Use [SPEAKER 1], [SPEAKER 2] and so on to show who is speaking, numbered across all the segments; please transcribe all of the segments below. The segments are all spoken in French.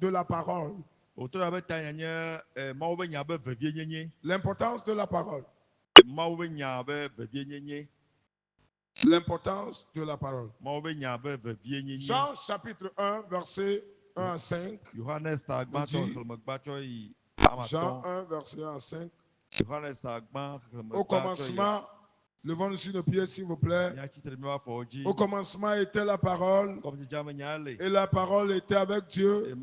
[SPEAKER 1] De la parole. L'importance de la parole. L'importance de la parole. Jean chapitre 1, verset 1 à 5. Jean 1, verset 1 à 5. Au commencement, levons-nous sur nos pieds, s'il vous plaît. Au commencement était la parole, et la parole était avec Dieu,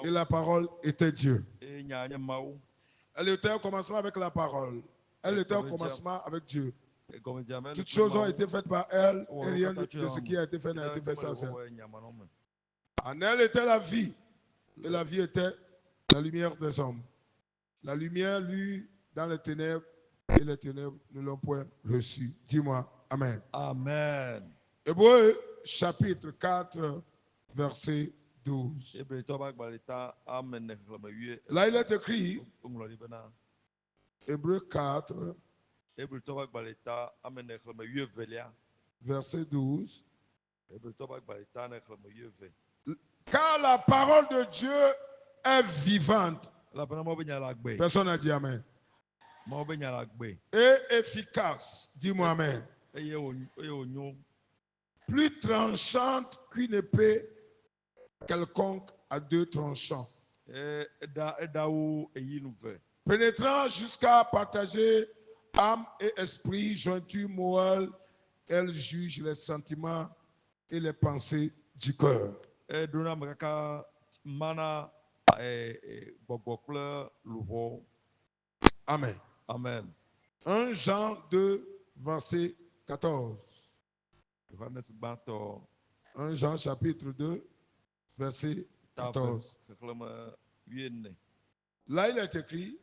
[SPEAKER 1] et la parole était Dieu. Elle était au commencement avec la parole. Elle était au commencement avec Dieu. Toutes choses ont été faites par elle, et rien de ce qui a été fait n'a été fait sans elle. En elle était la vie, et la vie était la lumière des hommes. La lumière, lui, dans les ténèbres, et les ténèbres ne l'ont point reçu. Dis-moi, amen.
[SPEAKER 2] Amen.
[SPEAKER 1] Hébreux chapitre 4, verset 12. Là, il est écrit, Hébreux 4, verset 12. Car la parole de Dieu est vivante. Personne n'a dit amen. Et efficace. Dis-moi amen. Plus tranchante qu'une épée quelconque à deux tranchants. Pénétrant jusqu'à partager âme et esprit, jointure, moelle, elle juge les sentiments et les pensées du cœur. Amen.
[SPEAKER 2] Amen.
[SPEAKER 1] 1 Jean 2, verset 14. 1 Jean chapitre 2, verset 14. Là, il est écrit,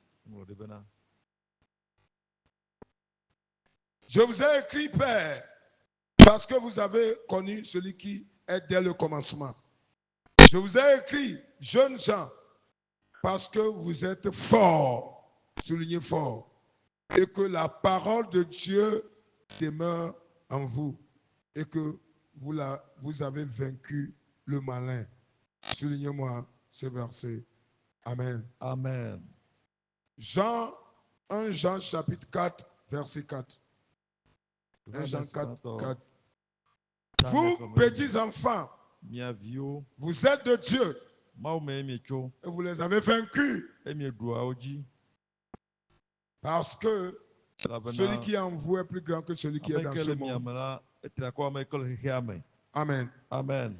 [SPEAKER 1] je vous ai écrit, Père, parce que vous avez connu celui qui est dès le commencement. Je vous ai écrit, jeunes gens, parce que vous êtes forts, soulignez fort, et que la parole de Dieu demeure en vous, et que vous avez vaincu le malin. Soulignez-moi ce verset. Amen.
[SPEAKER 2] Amen.
[SPEAKER 1] 1 Jean chapitre 4, verset 4. 1 Jean 4, 4. Vous, petits enfants, vous êtes de Dieu et vous les avez vaincus parce que celui qui est en vous est plus grand que celui qui est dans ce monde. Amen.
[SPEAKER 2] Amen.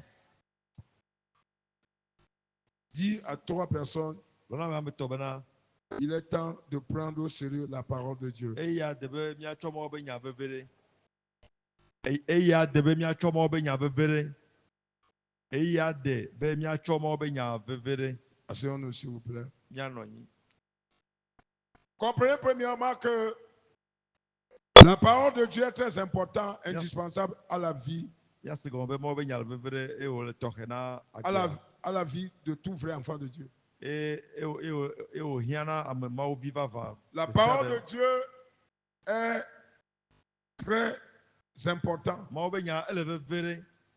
[SPEAKER 1] Dis à 3 personnes, il est temps de prendre au sérieux la parole de Dieu. Asseyons-nous, s'il vous plaît. Comprenez premièrement que la parole de Dieu est très importante, indispensable à la vie, à la vie de tout vrai enfant de Dieu. La parole de Dieu est très importante,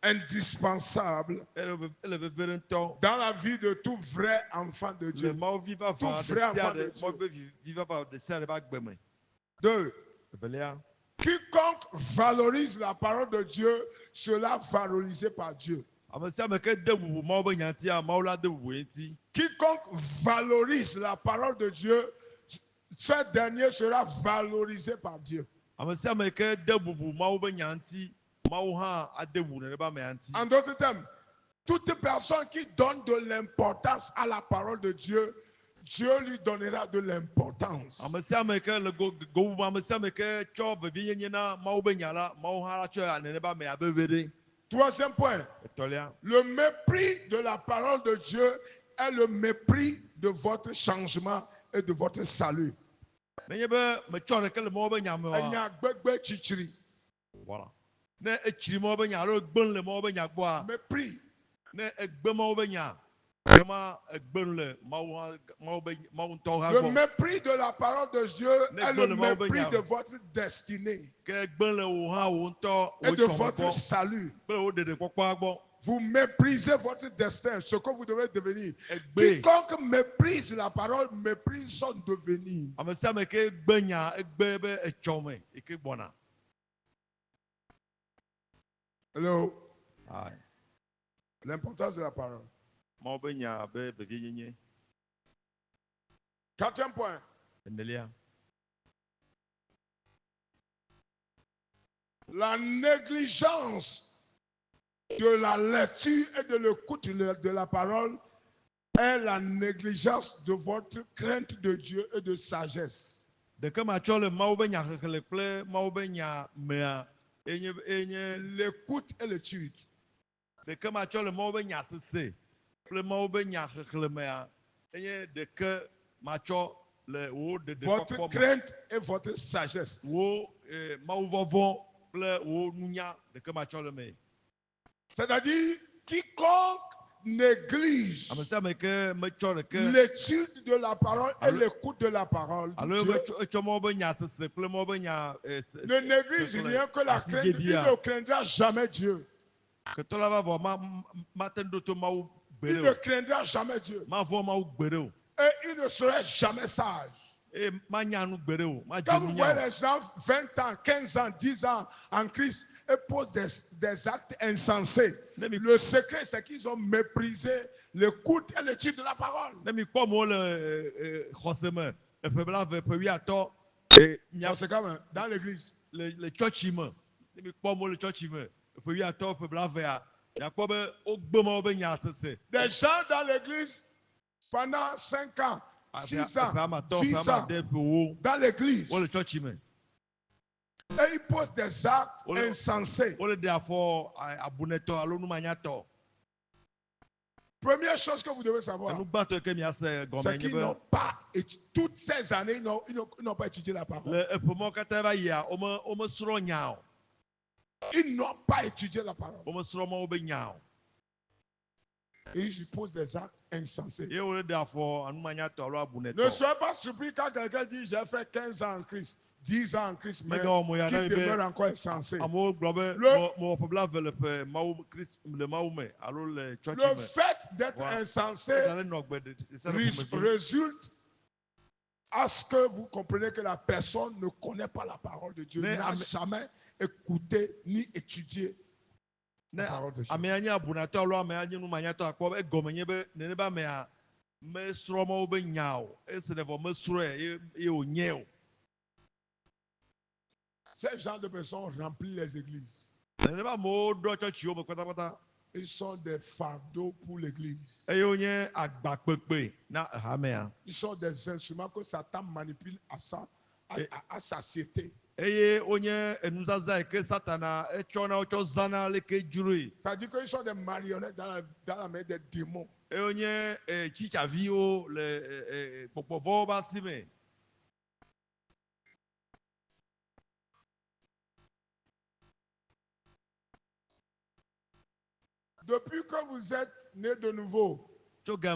[SPEAKER 1] indispensable dans la vie de tout vrai enfant de Dieu. Tout vrai enfant de Dieu. 2. Quiconque valorise la parole de Dieu sera valorisé par Dieu. Quiconque valorise la parole de Dieu, ce dernier sera valorisé par Dieu. En d'autres termes, toute personne qui donne de l'importance à la parole de Dieu, Dieu lui donnera de l'importance. Troisième point, le mépris de la parole de Dieu est le mépris de votre changement et de votre salut. Voilà. Mépris. Le mépris de la parole de Dieu est le mépris de votre destinée et de votre salut. Vous méprisez votre destin, ce que vous devez devenir. Quiconque méprise la parole méprise son devenir. Hello. L'importance de la parole. Quatrième point. La négligence de la lecture et de l'écoute de la parole est la négligence de votre crainte de Dieu et de sagesse. L'écoute et l'étude. Votre crainte et votre sagesse. C'est-à-dire, quiconque néglige l'étude de la parole et l'écoute de la parole de Dieu, ne néglige rien que la crainte, il ne craindra jamais Dieu. Il ne craindra jamais Dieu. Et il ne serait jamais sage. Quand vous voyez les gens 20 ans, 15 ans, 10 ans en Christ et posent des actes insensés, le secret c'est qu'ils ont méprisé l'écoute et l'étude de la parole. C'est comme dans l'église. Des gens dans l'église pendant 5 ans, 6 ans, 10 ans dans l'église. Et ils posent des actes insensés. Première chose que vous devez savoir, c'est qu'ils n'ont pas, toutes ces années, ils n'ont pas étudié la parole. Ils n'ont pas étudié la parole. Et ils posent des actes insensés. Ne soyez pas surpris quand quelqu'un dit j'ai fait 15 ans en Christ, 10 ans en Christ, mais qui demeure encore insensé. Le fait d'être insensé résulte à ce que vous comprenez que la personne ne connaît pas la parole de Dieu, n'a jamais écouté ni étudié la parole de Dieu. Ces gens de personnes remplissent les églises. Ils sont des fardeaux pour l'église. Ils sont des instruments que Satan manipule à satiété. C'est-à-dire qu'ils sont des marionnettes dans la main des démons. Depuis que vous êtes né de nouveau, combien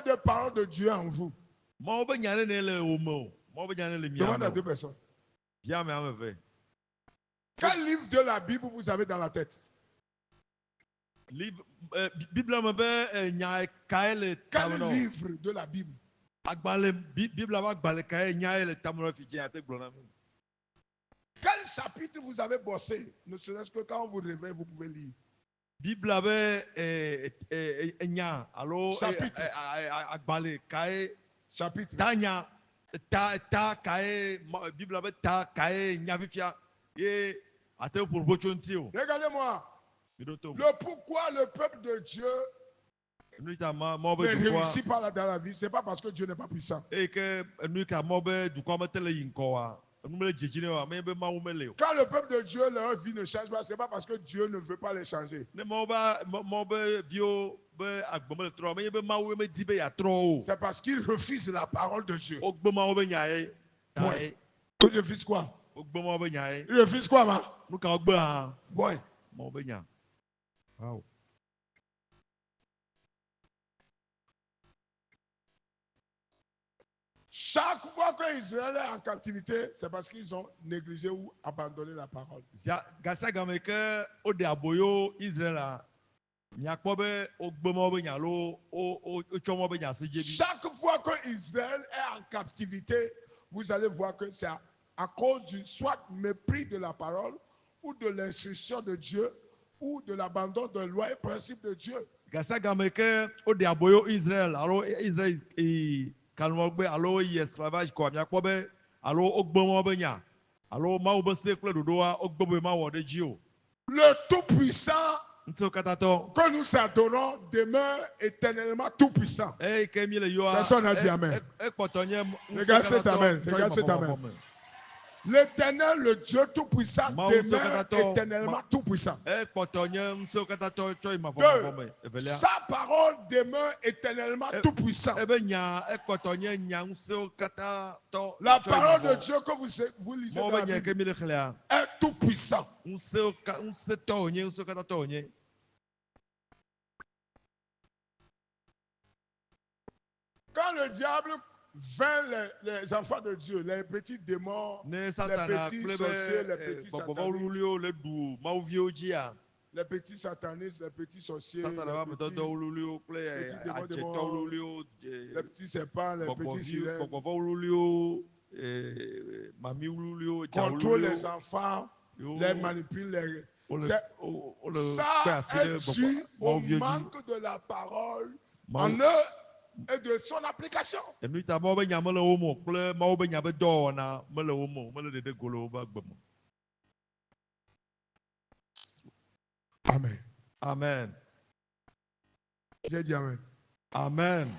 [SPEAKER 1] de paroles de Dieu en vous? Demande à 2 personnes. Quel livre de la Bible vous avez dans la tête? Quel livre de la Bible? Quel chapitre vous avez bossé? Ne serait-ce que quand vous réveillez, vous pouvez lire.
[SPEAKER 2] Bible
[SPEAKER 1] Chapitre.
[SPEAKER 2] Tanya ta kae Bible ta kae nyavifia et
[SPEAKER 1] regardez-moi. Le pourquoi le peuple de Dieu ne réussit pas dans la vie, c'est pas parce que Dieu n'est pas puissant. Quand le peuple de Dieu, leur vie ne change pas, c'est pas parce que Dieu ne veut pas les changer. C'est parce qu'ils refusent la parole de Dieu. Point. Ils refusent quoi? Ils refusent quoi, ma? Point.
[SPEAKER 2] Wow.
[SPEAKER 1] Chaque fois que Israël est en captivité, c'est parce qu'ils ont négligé ou abandonné la parole.
[SPEAKER 2] Chaque
[SPEAKER 1] fois que Israël est en captivité, vous allez voir que c'est à cause du soit mépris de la parole ou de l'instruction de Dieu ou de l'abandon de loi et principe de Dieu.
[SPEAKER 2] Israël, alors Israël kalmogbe alo yi esclavage ko amia kpobe alo ogbomo benya alo ma obese kple dodoa ogbobo ma wo de ji o.
[SPEAKER 1] Le tout-puissant que nous adorons demeure éternellement tout-puissant. Personne n'a dit amen. Regarde cet amen. Regarde cet amen. L'éternel, le Dieu tout-puissant, demeure éternellement tout-puissant. Sa parole demeure éternellement tout-puissant. La parole de Dieu que vous lisez dans la Bible est tout-puissant. Quand le diable vint les enfants de Dieu, les petits démons, les petits sorciers, les petits satanistes, les petits satanistes, les petits sorciers, les petits démons, les petits serpents, les petits sirènes, contrôlent les enfants, les manipulent. Ça est dû au manque de la parole en eux et de son application. Amen.
[SPEAKER 2] Amen.
[SPEAKER 1] J'ai dit amen.
[SPEAKER 2] Amen.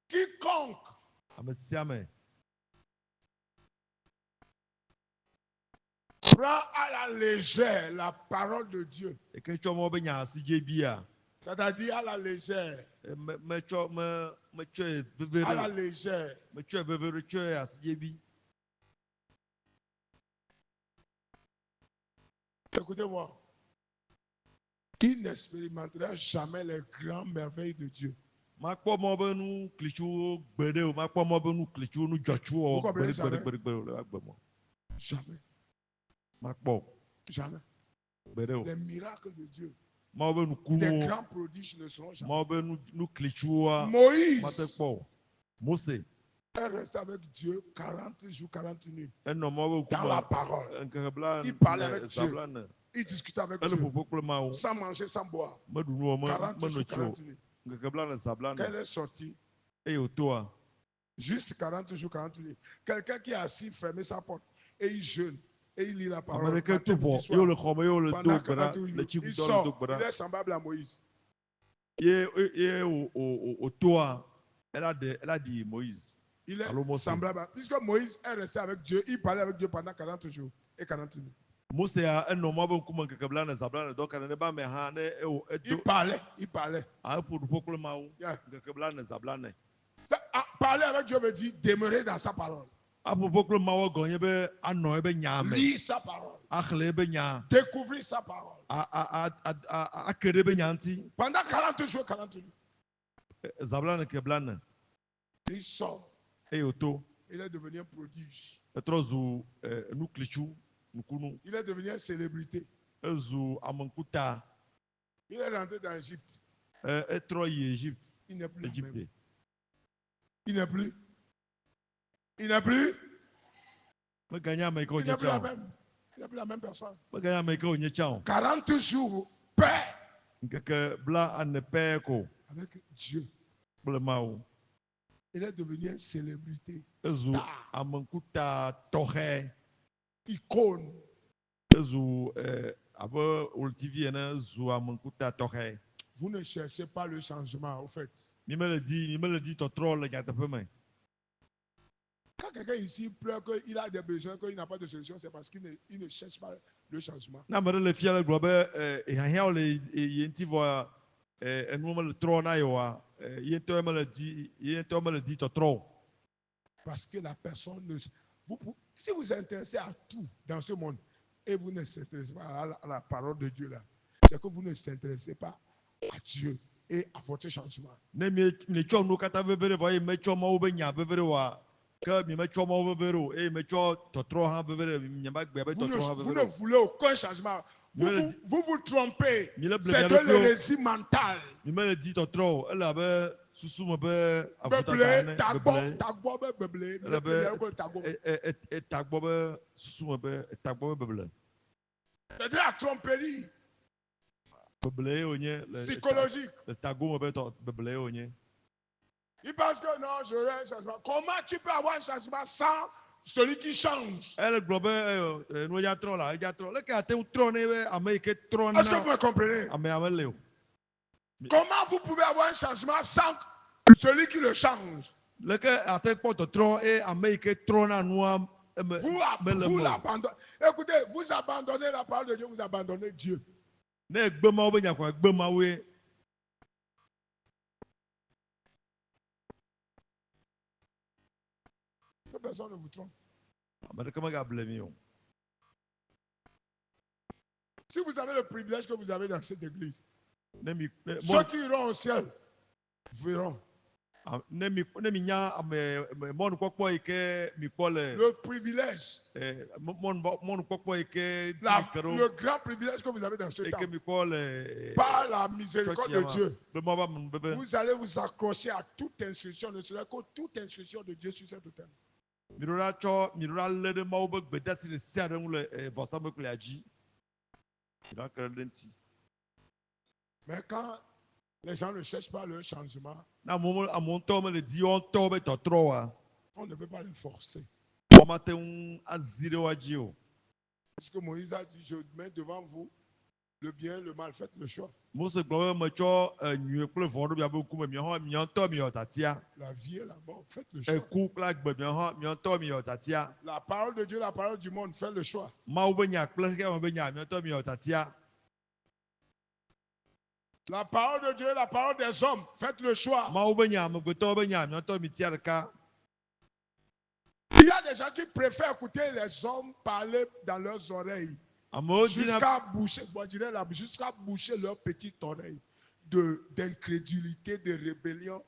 [SPEAKER 1] Quiconque prend à la légère la parole de Dieu, c'est-à-dire à la légère, à la légère, écoutez-moi, il n'expérimentera jamais les grandes merveilles de Dieu. Vous comprenez jamais? Jamais. Jamais. Les miracles de Dieu, des grands prodiges ne seront jamais. Moïse est resté avec Dieu 40 jours, 40 nuits dans la parole. Il parlait avec Dieu. Il discutait avec Dieu sans manger, sans boire. 40 jours, 40 nuits. Quand il est sorti, juste 40 jours, 40 nuits. Quelqu'un qui est assis, fermé sa porte et il jeûne. Et il lit la parole. Pendant 40 jours, il sort. Il est semblable à Moïse.
[SPEAKER 2] Elle a dit Moïse.
[SPEAKER 1] Il est semblable à... Puisque Moïse est resté avec Dieu, il parlait avec Dieu pendant 40 jours et 40 nuits. Il parlait. Yeah. Parler avec Dieu veut dire demeurer dans sa parole. Lire sa parole. Découvrir sa parole. Pendant 40 jours, 40 nuits. Il sort. Il est devenu un prodige. Il est devenu une célébrité. Il est rentré dans l'Égypte. Il n'est plus. Il n'est plus. Il n'est plus. Il n'est plus la même. Il n'est plus la même personne. 40 jours, paix. Avec Dieu. Il est devenu une célébrité. Star. Icône. Vous ne cherchez pas le changement, au fait. Quand quelqu'un ici pleure qu'il a des besoins, qu'il n'a pas de solution, c'est parce qu'il ne cherche pas le changement. Parce que la personne ne... si vous êtes intéressé à tout dans ce monde et vous ne s'intéressez pas à la parole de Dieu là, c'est que vous ne s'intéressez pas à Dieu et à votre changement. Vous ne voulez aucun changement. Vous vous trompez. C'est de l'hérésie mentale. C'est de la tromperie psychologique. Il pense que non, j'aurai un changement. Comment tu peux avoir un changement sans celui qui change? Est-ce que vous me comprenez? Comment vous pouvez avoir un changement sans celui qui le change? Vous l'abandonnez. Écoutez, vous abandonnez la parole de Dieu, vous abandonnez Dieu. Personne ne vous trompe. Si vous avez le privilège que vous avez dans cette église, ceux qui iront au ciel verront. Le privilège, le grand privilège que vous avez dans ce temps, par la miséricorde de Dieu, vous allez vous accrocher à toute instruction, ne serait que toute instruction de Dieu sur cette terre. Mais quand les gens ne cherchent pas le changement, on ne peut pas les forcer. Parce que Moïse a dit, je mets devant vous le bien, le mal, faites le choix. La vie et la mort, faites le choix. La parole de Dieu, la parole du monde, faites le choix. La parole de Dieu, la parole des hommes, faites le choix. Il y a des gens qui préfèrent écouter les hommes parler dans leurs oreilles jusqu'à boucher leurs petites oreilles d'incrédulité, de rébellion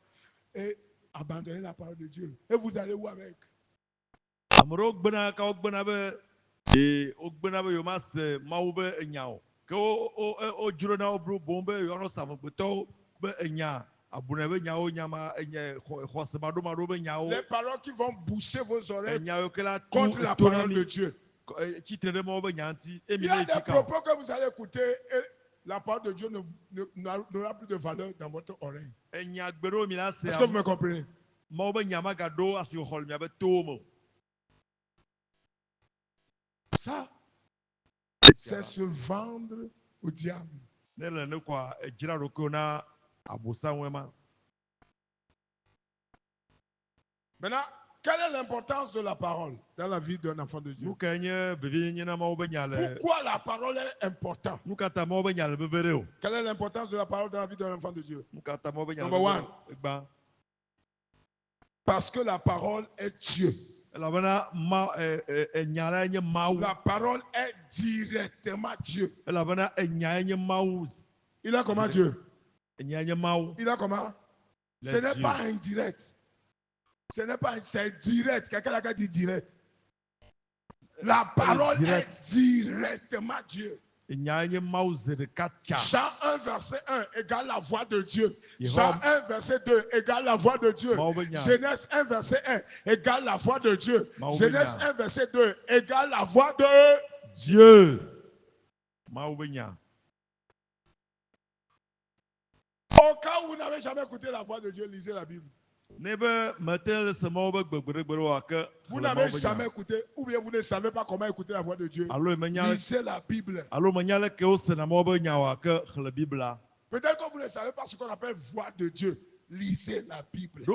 [SPEAKER 1] et abandonner la parole de Dieu. Et vous allez où avec? Les paroles qui vont boucher vos oreilles contre la parole de Dieu. Il y a des propos que vous allez écouter et la parole de Dieu n'aura plus de valeur dans votre oreille. Est-ce que vous me comprenez? Ça, c'est se vendre au diable. Maintenant, quelle est l'importance de la parole dans la vie d'un enfant de Dieu? Pourquoi la parole est importante? Quelle est l'importance de la parole dans la vie d'un enfant de Dieu? Number one. Parce que la parole est Dieu. La parole est directement Dieu. Il a comment Dieu? Il a comment? Ce n'est pas indirect. Ce n'est pas, c'est direct. Quelqu'un a dit direct. La parole est directement Dieu.
[SPEAKER 2] Jean
[SPEAKER 1] 1 verset 1 égale la voix de Dieu. Jean 1 verset 2 égale la voix de Dieu. Genèse 1 verset 1 égale la voix de Dieu. Genèse 1 verset 2 égale la voix de
[SPEAKER 2] Dieu.
[SPEAKER 1] Au cas où vous n'avez jamais écouté la voix de Dieu, lisez la Bible. Vous n'avez jamais écouté, ou bien vous ne savez pas comment écouter la voix de Dieu. Lisez la Bible. Peut-être que vous ne savez pas ce qu'on appelle voix de Dieu. Lisez la Bible.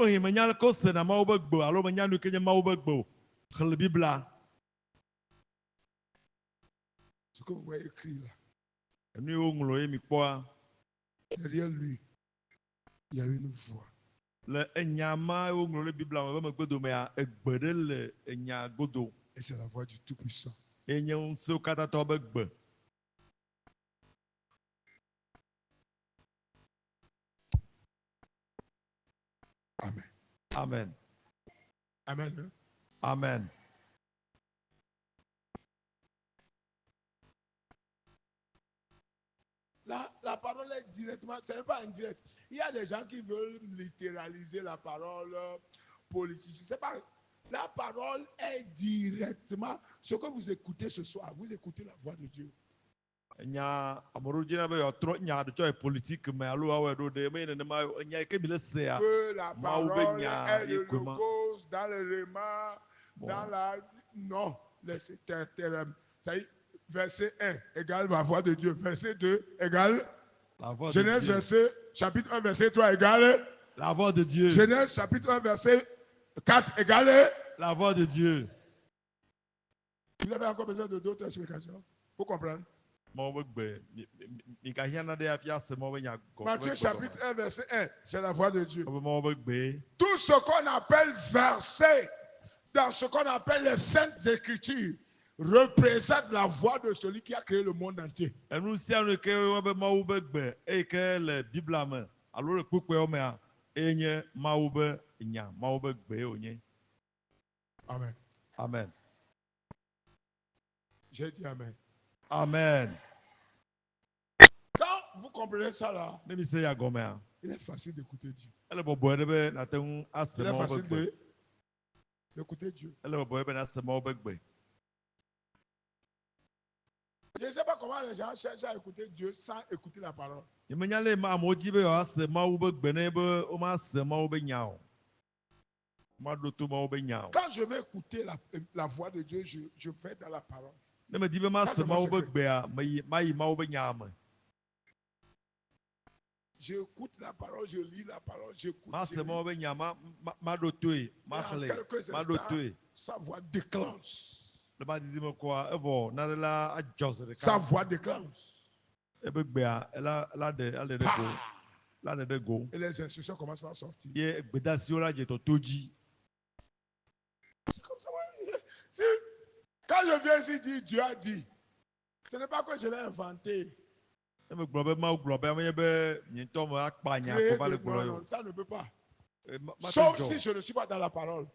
[SPEAKER 1] Ce que vous voyez écrit là. Derrière lui, il y a une voix. Et c'est la voix du Tout-Puissant. Amen.
[SPEAKER 2] Amen.
[SPEAKER 1] Amen.
[SPEAKER 2] Amen.
[SPEAKER 1] La parole est directement, ce n'est pas indirect. Il y a des gens qui veulent littéraliser la parole politique. C'est pas, la parole est directement ce que vous écoutez ce soir. Vous écoutez la voix de Dieu.
[SPEAKER 2] Que la
[SPEAKER 1] parole est le logos dans le réma, dans la... Non, laissez taire. Ça y est, verset 1 égale la voix de Dieu. Verset 2 égale
[SPEAKER 2] la voix
[SPEAKER 1] Genèse
[SPEAKER 2] de Dieu.
[SPEAKER 1] Chapitre 1, verset 3 égale
[SPEAKER 2] la voix de Dieu.
[SPEAKER 1] Genèse chapitre 1, verset 4 égale
[SPEAKER 2] la voix de Dieu.
[SPEAKER 1] Vous avez encore besoin de d'autres explications pour comprendre? Matthieu chapitre 1, verset 1, c'est la voix de Dieu. Tout ce qu'on appelle verset dans ce qu'on appelle les Saintes Écritures représente la voix de celui qui a créé le monde entier.
[SPEAKER 2] Amen. Amen.
[SPEAKER 1] J'ai dit Amen.
[SPEAKER 2] Amen.
[SPEAKER 1] Quand vous comprenez ça là, il est facile d'écouter Dieu. Il est facile d'écouter Dieu. Je ne sais pas comment les gens cherchent à écouter Dieu sans écouter la parole. Quand je vais écouter la voix de Dieu, je vais dans la parole. J'écoute la parole, je lis la parole, j'écoute. Quelques instants, sa voix déclenche. Sa voix déclenche. Et les instructions commencent à sortir. C'est comme ça. Quand je viens ici dire Dieu a dit, ce n'est pas que je l'ai inventé. Non, ça ne peut pas. Sauf si je ne suis pas dans la parole.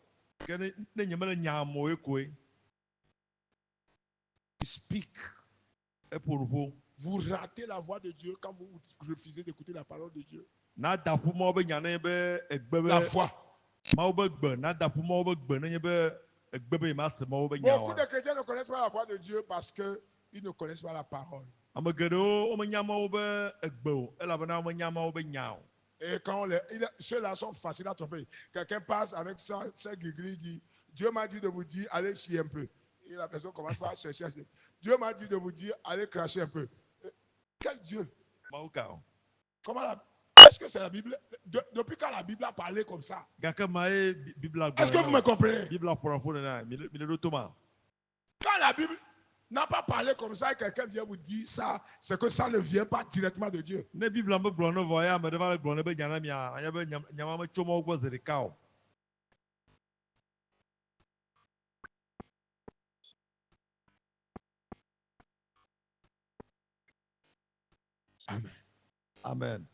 [SPEAKER 1] Speak. Vous ratez la voix de Dieu quand vous refusez d'écouter la parole de Dieu. La foi. Beaucoup de chrétiens ne connaissent pas la voix de Dieu parce qu'ils ne connaissent pas la parole. Et quand ceux-là sont faciles à tromper. Quelqu'un passe avec sa guigui, dit Dieu m'a dit de vous dire allez chier un peu. Et la personne commence par chercher. Dieu m'a dit de vous dire allez cracher un peu. Quel Dieu? Comment est-ce que c'est la Bible? Depuis quand la Bible a parlé comme ça? Est-ce que vous me comprenez? Quand la Bible n'a pas parlé comme ça et quelqu'un vient vous dire ça, c'est que ça ne vient pas directement de Dieu. Amen.
[SPEAKER 2] Amen.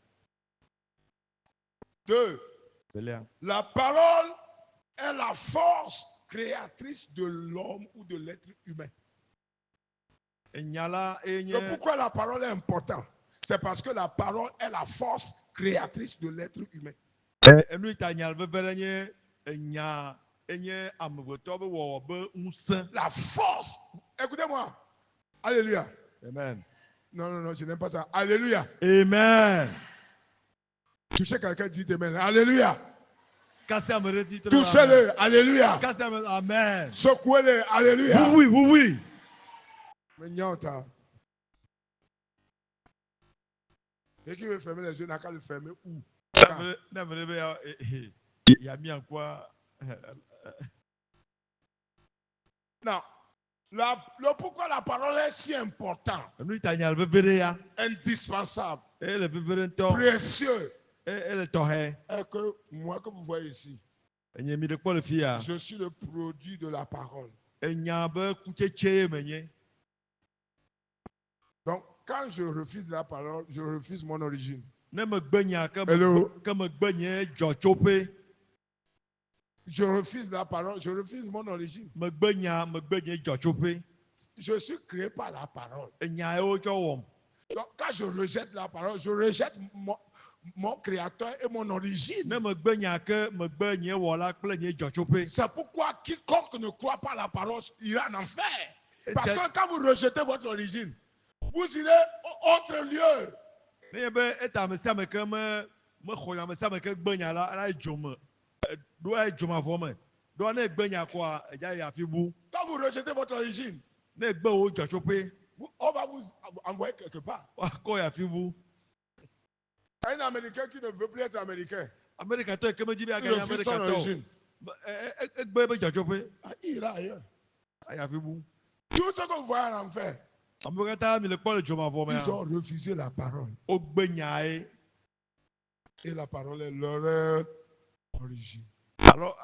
[SPEAKER 1] 2. La parole est la force créatrice de l'homme ou de l'être humain. Donc pourquoi la parole est importante? C'est parce que la parole est la force créatrice de l'être humain. La force, écoutez-moi. Alléluia.
[SPEAKER 2] Amen.
[SPEAKER 1] Non, je n'aime pas ça. Alléluia.
[SPEAKER 2] Amen.
[SPEAKER 1] Touchez quelqu'un, dites Amen. Alléluia.
[SPEAKER 2] Touchez-le.
[SPEAKER 1] Touchez-le. Alléluia.
[SPEAKER 2] Amen.
[SPEAKER 1] Secouez-le. Alléluia.
[SPEAKER 2] Oui, oui, oui.
[SPEAKER 1] Et qui veut fermer les yeux n'a qu'à le fermer où?
[SPEAKER 2] Il y a mis en quoi?
[SPEAKER 1] Non. Pourquoi la parole est si importante? Indispensable. Précieux. Et que moi que vous voyez ici, je suis le produit de la parole. Donc, quand je refuse la parole, je refuse mon origine. Hello? Je refuse la parole, je refuse mon origine. Je suis créé par la parole. Donc, quand je rejette la parole, je rejette mon créateur et mon origine. C'est pourquoi quiconque ne croit pas à la parole ira en enfer. Parce que quand vous rejetez votre origine, vous irez autre lieu. Quand vous rejetez votre origine, on va vous envoyer quelque part. Un Américain qui ne veut plus être Américain, il refuse son origine, il ira ailleurs. Tout ce que vous voyez en enfer, ils ont refusé la parole. Et la parole est leur origine. Alors,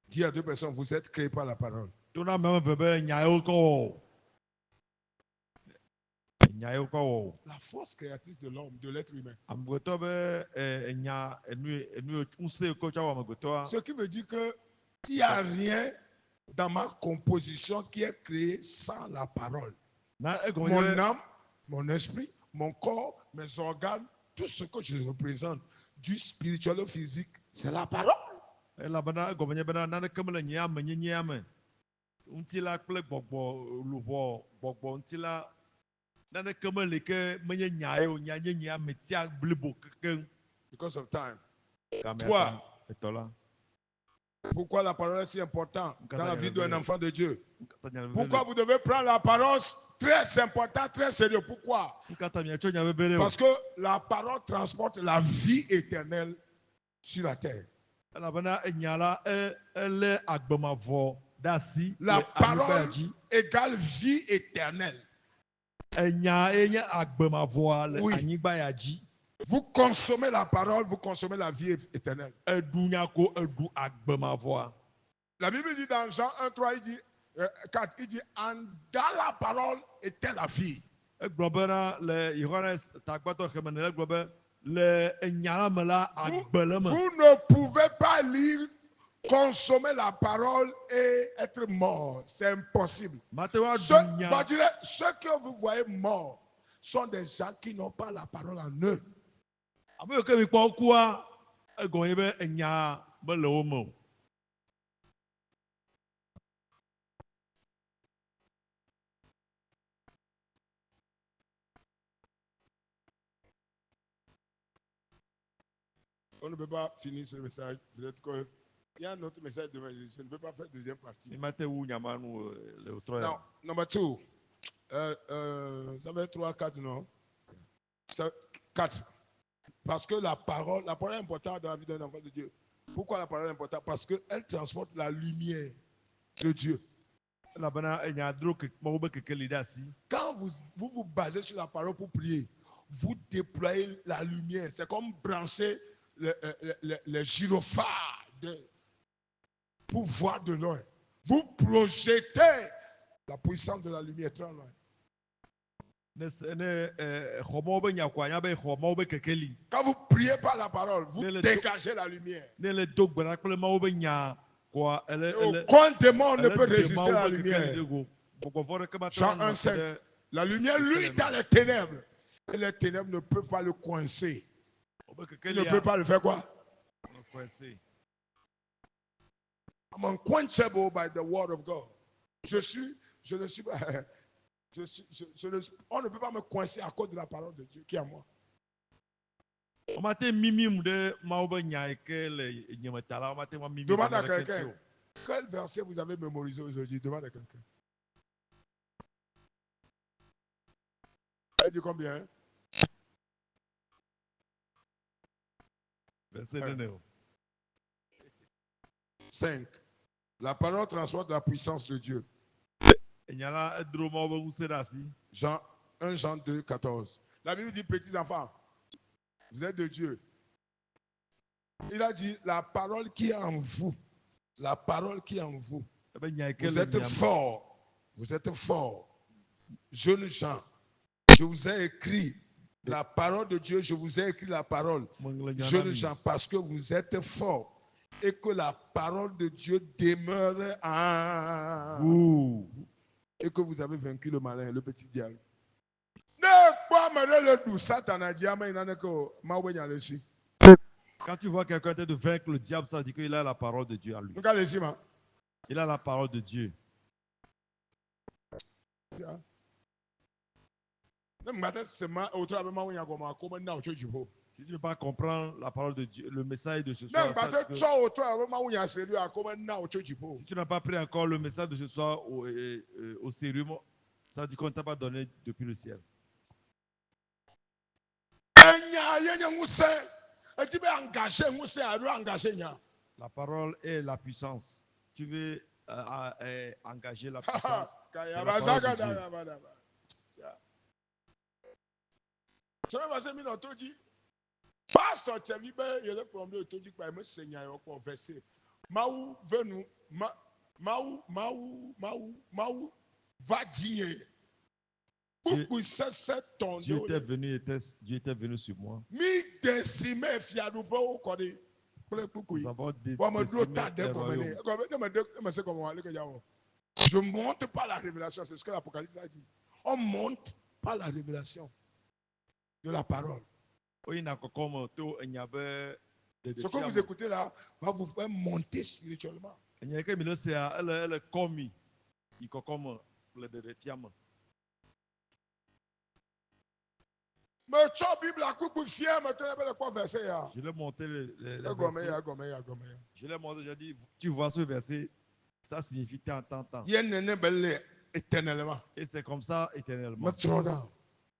[SPEAKER 1] dis à deux personnes, vous êtes créés par la parole. La force créatrice de l'homme, de l'être humain. Ce qui veut dire qu'il n'y a rien dans ma composition qui est créé sans la parole. Mon âme, mon esprit, mon corps, mes organes, tout ce que je représente, du spirituel au physique, c'est la parole. Because of time. Toi, pourquoi la parole est si importante dans la vie d'un enfant de Dieu? Pourquoi vous devez prendre la parole très importante, très sérieux? Pourquoi? Parce que la parole transporte la vie éternelle sur la terre. La parole égale vie éternelle. Oui. Vous consommez la parole, vous consommez la vie éternelle. La Bible dit dans Jean 1, 3, il dit, 4, il dit, dans la parole était la vie. Vous ne pouvez pas lire, consommer la parole et être mort. C'est impossible. Ceux que vous voyez morts sont des gens qui n'ont pas la parole en eux. On ne peut pas finir ce message. Peut-être qu'il y a un autre message demain. Je ne peux pas faire deuxième partie. Non, number 2. Ça va être 3, 4, non? 4. Parce que la parole est importante dans la vie d'un enfant de Dieu. Pourquoi la parole est importante? Parce qu'elle transporte la lumière de Dieu. Quand vous vous basez sur la parole pour prier, vous déployez la lumière. C'est comme brancher les gyrophares pour voir de loin. Vous projetez la puissance de la lumière très loin. Quand vous priez par la parole, vous dégagez la lumière. Aucun démon ne peut résister à la lumière. Jean 1,5. La lumière, lui, dans les ténèbres. Et les ténèbres ne peuvent pas le coincer. Il ne peut pas le faire quoi? I'm unquenchable by the word of God. Je ne suis pas. On ne peut pas me coincer à cause de la parole de Dieu qui est à moi. Demande à quelqu'un. Quel verset vous avez mémorisé aujourd'hui? Demande à quelqu'un. Elle dit combien?
[SPEAKER 2] Verset
[SPEAKER 1] 5. La parole transporte la puissance de Dieu. Jean 1 Jean 2, 14. La Bible dit, petits enfants, vous êtes de Dieu. Il a dit, la parole qui est en vous, la parole qui est en vous, vous êtes forts, vous êtes forts. Jeunes gens, je vous ai écrit la parole de Dieu, je vous ai écrit la parole, jeunes gens, parce que vous êtes forts et que la parole de Dieu demeure en vous. Et que vous avez vaincu le malin, le petit diable.
[SPEAKER 2] Quand tu vois quelqu'un de vaincre le diable, ça veut dire qu'il a la parole de Dieu en lui. Il a la parole de Dieu. Si tu ne veux pas comprendre la parole de Dieu, le message de ce soir, si tu n'as pas pris encore le message de ce soir au sérieux, ça veut dire qu'on ne t'a pas donné depuis le ciel. La parole est la puissance. Tu veux engager la puissance. C'est la parole de Dieu.
[SPEAKER 1] Pasteur Tchevibe, il y a le problème de dire que Seigneur est verset. Maou venu, Maou va dire.
[SPEAKER 2] Dieu était venu sur moi. Nous avons
[SPEAKER 1] je monte par la révélation, c'est ce que l'Apocalypse a dit. On monte par la révélation de la parole. Ce que vous écoutez là va vous faire monter spirituellement. Mais
[SPEAKER 2] je l'ai monté le verset. Je l'ai monté, j'ai dit, tu vois ce verset, ça signifie tant.
[SPEAKER 1] Éternellement.
[SPEAKER 2] Et c'est comme ça éternellement.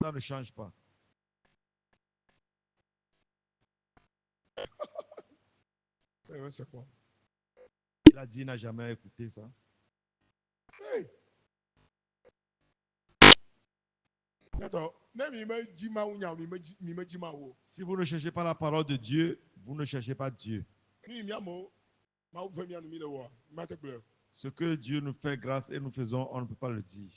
[SPEAKER 2] Ça ne change pas.
[SPEAKER 1] C'est quoi?
[SPEAKER 2] Il a dit, il n'a jamais écouté ça.
[SPEAKER 1] Hey.
[SPEAKER 2] Si vous ne cherchez pas la parole de Dieu, vous ne cherchez pas Dieu. Ce que Dieu nous fait grâce et nous faisons, on ne peut pas le dire.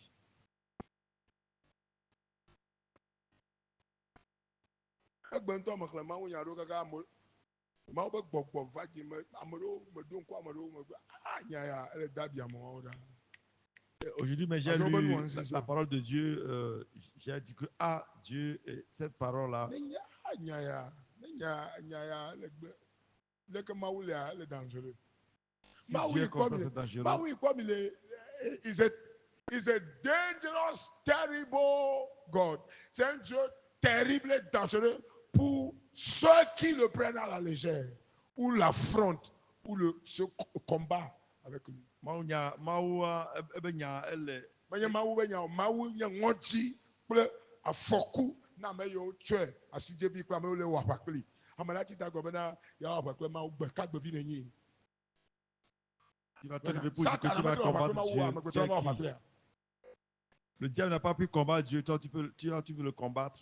[SPEAKER 2] Aujourd'hui, mais j'ai lu la parole de Dieu. J'ai dit que, Dieu, cette parole-là. Si Dieu est comme ça, c'est dangereux.
[SPEAKER 1] Is a dangerous, terrible God. C'est un Dieu terrible et dangereux pour ceux qui le prennent à la légère, ou l'affrontent, ou se combat avec lui.
[SPEAKER 2] Tu vas te lever pour dire que tu vas combattre Dieu. Le diable n'a pas pu combattre Dieu, toi tu veux le combattre.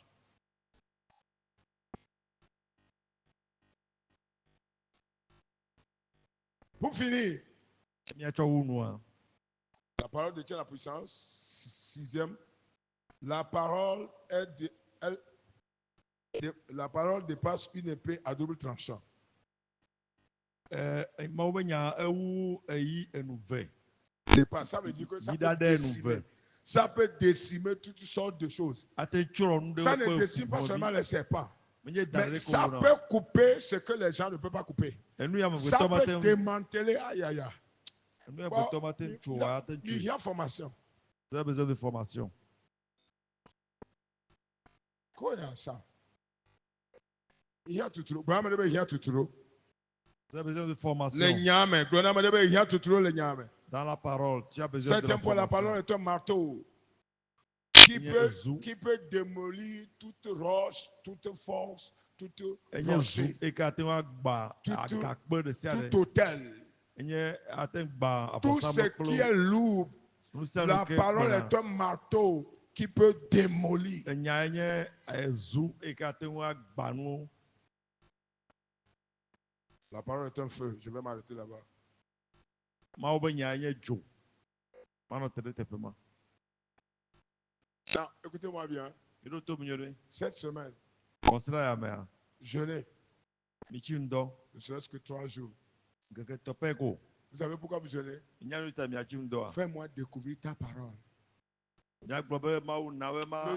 [SPEAKER 1] Pour finir,
[SPEAKER 2] la
[SPEAKER 1] parole de Dieu, la puissance, 6e, La parole la parole dépasse une épée à double tranchant. Dépasse, ça veut dire que ça peut décimer. Ça peut décimer toutes sortes de choses. Ça ne décime pas seulement les serpents. Mais ça peut couper ce que les gens ne peuvent pas couper. Ça peut démanteler. Aïe, aïe, aïe. Bon, il y a formation.
[SPEAKER 2] Vous avez besoin de formation.
[SPEAKER 1] Quoi il y a ça? Il y a tout trop. Il y a tout trop.
[SPEAKER 2] Vous avez besoin de formation.
[SPEAKER 1] Les nyame. Il y a tout trop les nyame.
[SPEAKER 2] Dans la parole, tu as besoin de la formation.
[SPEAKER 1] La parole est un marteau qui peut démolir toute roche, toute force, toute rocher, tout hôtel. Tout ce qui est lourd, la parole est un marteau qui peut démolir. La parole est un feu. Je vais m'arrêter là-bas. Écoutez-moi bien. Cette semaine, jeûnez. Ne serait-ce que 3 jours. Vous savez pourquoi vous jeûnez? Fais-moi découvrir ta parole. Ne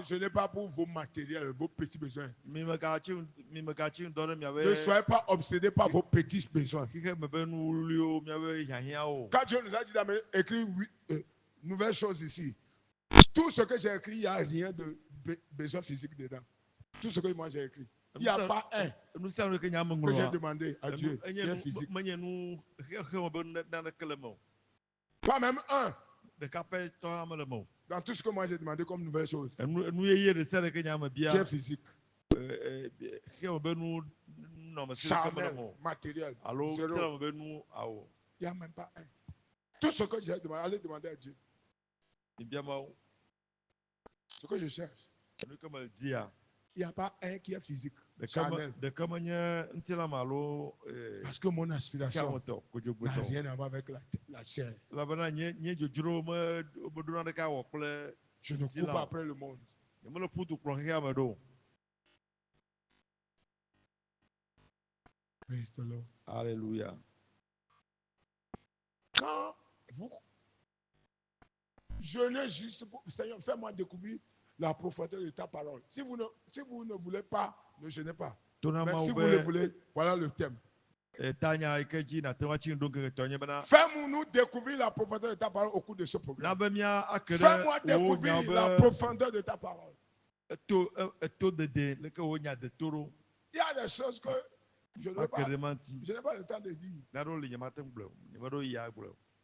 [SPEAKER 1] jeûnez pas pour vos matériels, vos petits besoins. Ne soyez pas obsédés par vos petits besoins. Quand Dieu nous a dit d'écrire nouvelles choses ici, tout ce que j'ai écrit, il n'y a rien de besoin physique dedans. Tout ce que moi j'ai écrit. Il n'y a pas un que j'ai demandé à Dieu qui est physique. Pas même un. Dans tout ce que moi j'ai demandé comme nouvelle chose. Qui est physique. Charnel, matériel. Zéro. Il n'y a même pas un. Tout ce que j'ai demandé, allez demander à Dieu. Ce que je cherche. Il n'y a pas un qui est physique. Charnel. Parce que mon aspiration n'a rien à voir avec la chair. Je ne cours pas après le monde. Praise the Lord.
[SPEAKER 2] Alléluia.
[SPEAKER 1] Quand vous jeûnez juste pour Seigneur, fais-moi découvrir la profondeur de ta parole. Si vous ne voulez pas, ne jeûnez pas. Mais si vous le voulez, voilà le thème. Fais-nous découvrir la profondeur de ta parole au cours de ce programme. Fais-moi découvrir la profondeur de ta parole. Il y a des choses que je n'ai pas le temps de dire.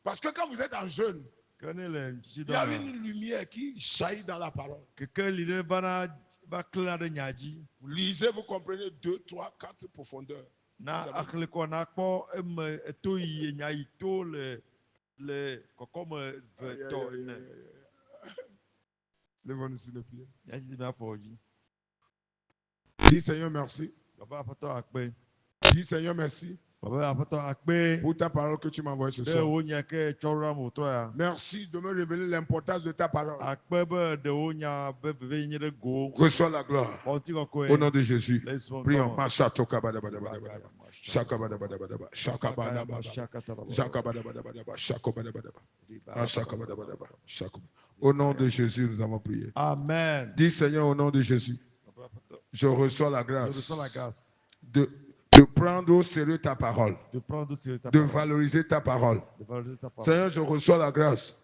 [SPEAKER 1] Parce que quand vous êtes en jeûne, il y a une lumière qui jaillit dans la parole. Vous lisez, vous comprenez 2, 3, 4 profondeurs. Lève-nous sur le pied. Dis Seigneur merci. Dis Seigneur merci pour ta parole que tu m'as envoyée ce soir. Merci de me révéler l'importance de ta parole. Reçois la gloire. Au nom de Jésus. Prions. Au nom de Jésus, nous avons prié.
[SPEAKER 2] Amen.
[SPEAKER 1] Dis Seigneur, au nom de Jésus, je reçois la grâce de prendre au sérieux ta parole, de valoriser ta parole. Seigneur, je reçois la grâce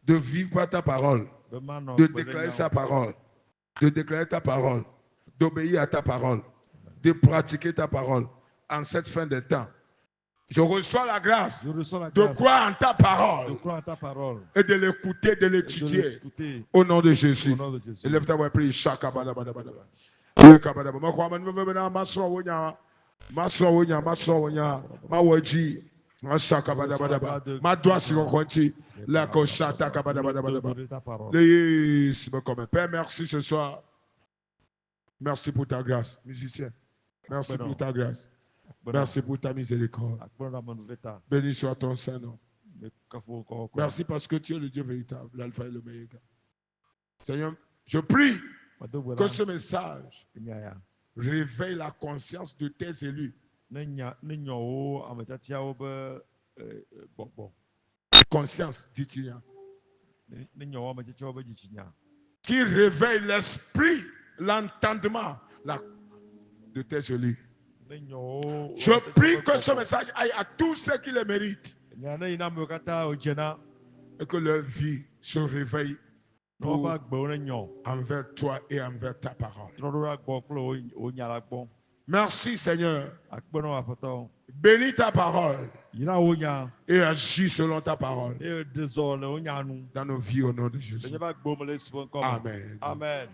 [SPEAKER 1] de vivre par ta parole, de déclarer sa parole, d'obéir à ta parole, de pratiquer ta parole en cette fin de temps. Je reçois la grâce de croire en ta parole et de l'écouter, de l'étudier. Au nom de Jésus. Élève ta voix et prie. Père, merci ce soir. Merci pour ta grâce, musicien. Merci pour ta grâce. Merci pour ta miséricorde. Béni soit ton Saint-Nom. Merci parce que tu es le Dieu véritable, l'alpha et l'oméga. Seigneur, Je prie que ce message réveille la conscience de tes élus. Conscience, dit-il. Qui réveille l'esprit, l'entendement de tes élus. Je prie que ce message aille à tous ceux qui le méritent. Et que leur vie se réveille envers toi et envers ta parole. Merci Seigneur. Bénis ta parole et agis selon ta parole dans nos vies au nom de Jésus. Amen.
[SPEAKER 2] Amen.